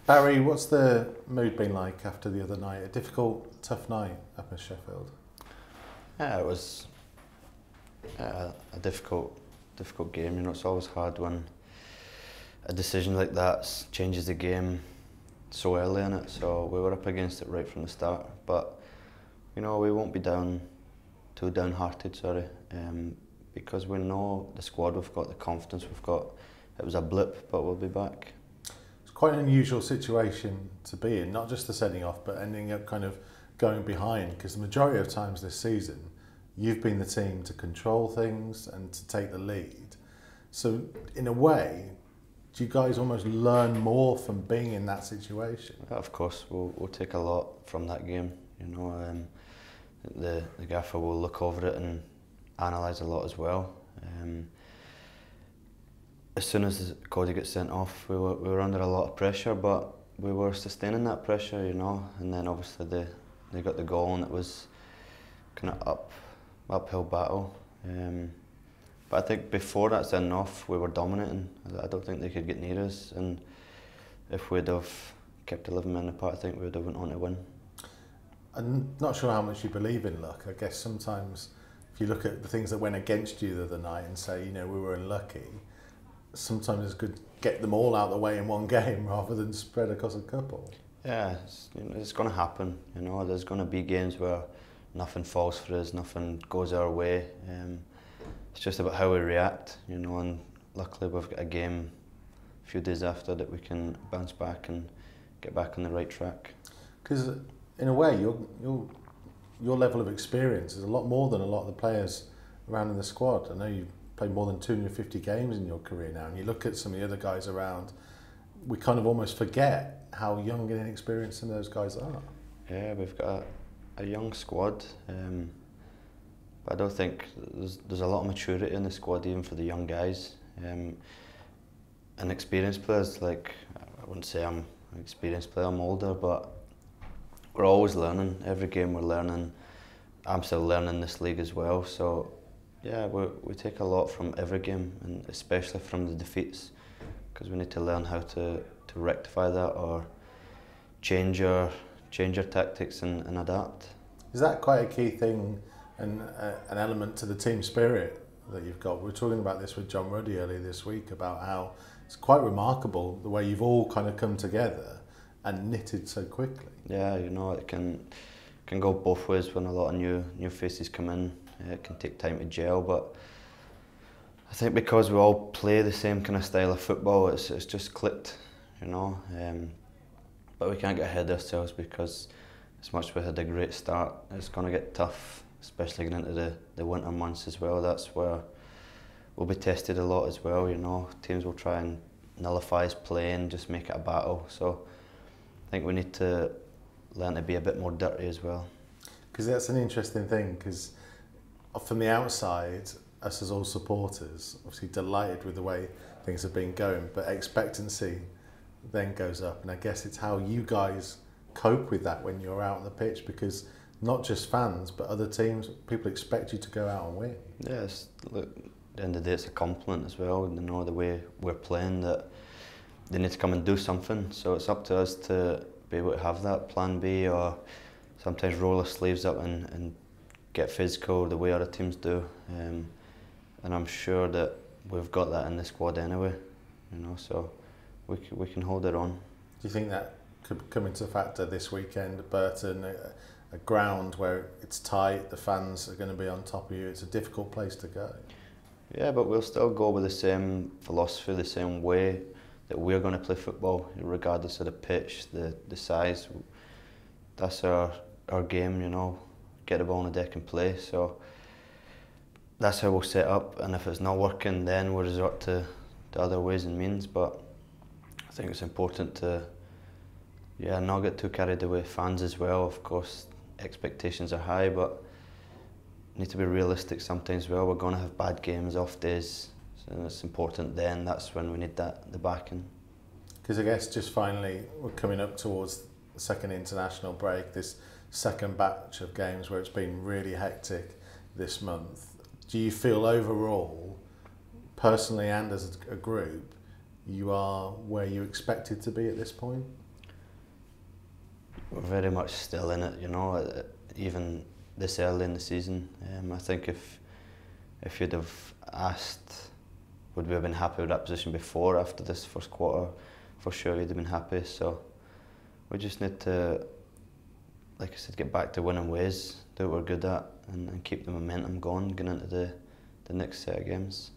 Barry, what's the mood been like after the other night? A difficult, tough night up in Sheffield. Yeah, it was a difficult game. You know, it's always hard when a decision like that changes the game so early in it. So we were up against it right from the start. But you know, we won't be too downhearted. Because we know the squad. We've got the confidence. We've got. It was a blip, but we'll be back. It's quite an unusual situation to be in. Not just the sending off, but ending up kind of going behind. Because the majority of times this season, you've been the team to control things and to take the lead. So in a way, do you guys almost learn more from being in that situation? Yeah, of course, we'll take a lot from that game. You know, the gaffer will look over it and analyse a lot as well. As soon as Cody gets sent off, we were under a lot of pressure, but we were sustaining that pressure, you know. And then obviously they got the goal, and it was kind of uphill battle. But I think before that send off, we were dominating. I don't think they could get near us, and if we'd have kept 11 men apart, I think we would have went on to win. I'm not sure how much you believe in luck. I guess sometimes if you look at the things that went against you the other night and say, you know, we were unlucky, sometimes it's good to get them all out of the way in one game rather than spread across a couple. Yeah, it's going to happen. You know, there's going to be games where nothing falls for us, nothing goes our way. It's just about how we react, you know, and luckily we've got a game a few days after that we can bounce back and get back on the right track. Because in a way, your level of experience is a lot more than a lot of the players around in the squad. I know you've played more than 250 games in your career now, and you look at some of the other guys around, we kind of almost forget how young and inexperienced some of those guys are. Yeah, we've got a young squad, but I don't think there's a lot of maturity in the squad even for the young guys. And experienced players, like, I wouldn't say I'm an experienced player, I'm older, but we're always learning. Every game we're learning. I'm still learning this league as well, so yeah, we take a lot from every game, and especially from the defeats, because we need to learn how to rectify that or change our tactics and adapt. Is that quite a key thing and an element to the team spirit that you've got? We were talking about this with John Ruddy earlier this week about how it's quite remarkable the way you've all kind of come together and knitted so quickly. Yeah, you know, it can go both ways when a lot of new faces come in. It can take time to gel, but I think because we all play the same kind of style of football, it's just clicked, you know. But we can't get ahead of ourselves, because as much as we had a great start, it's going to get tough, especially getting into the winter months as well. That's where we'll be tested a lot as well, you know. Teams will try and nullify us play and just make it a battle. So I think we need to learn to be a bit more dirty as well. Because that's an interesting thing, because from the outside, us as all supporters, obviously delighted with the way things have been going, but expectancy then goes up, and I guess it's how you guys cope with that when you're out on the pitch, because not just fans but other teams, people expect you to go out and win. Yes, look, at the end of the day it's a compliment as well, you know, the way we're playing, that they need to come and do something, so it's up to us to be able to have that plan B, or sometimes roll our sleeves up and get physical the way other teams do, and I'm sure that we've got that in the squad anyway, you know, so we can hold it on. Do you think that could come into factor this weekend at Burton, a ground where it's tight, the fans are going to be on top of you, it's a difficult place to go? Yeah, but we'll still go with the same philosophy, the same way that we're going to play football, regardless of the pitch, the size. That's our game, you know, get the ball on the deck and play. So that's how we'll set up, and if it's not working, then we'll resort to other ways and means. But I think it's important to not get too carried away. Fans as well, of course, expectations are high, but need to be realistic sometimes as well. We're going to have bad games, off days, so it's important then. That's when we need the backing. Because I guess just finally, we're coming up towards the second international break, this second batch of games where it's been really hectic this month. Do you feel overall, personally and as a group, you are where you expected to be at this point? We're very much still in it, you know, even this early in the season. I think if you'd have asked, would we have been happy with that position before, after this first quarter, for sure we'd have been happy. So we just need to, like I said, get back to winning ways, do what we're good at, and keep the momentum going into the next set of games.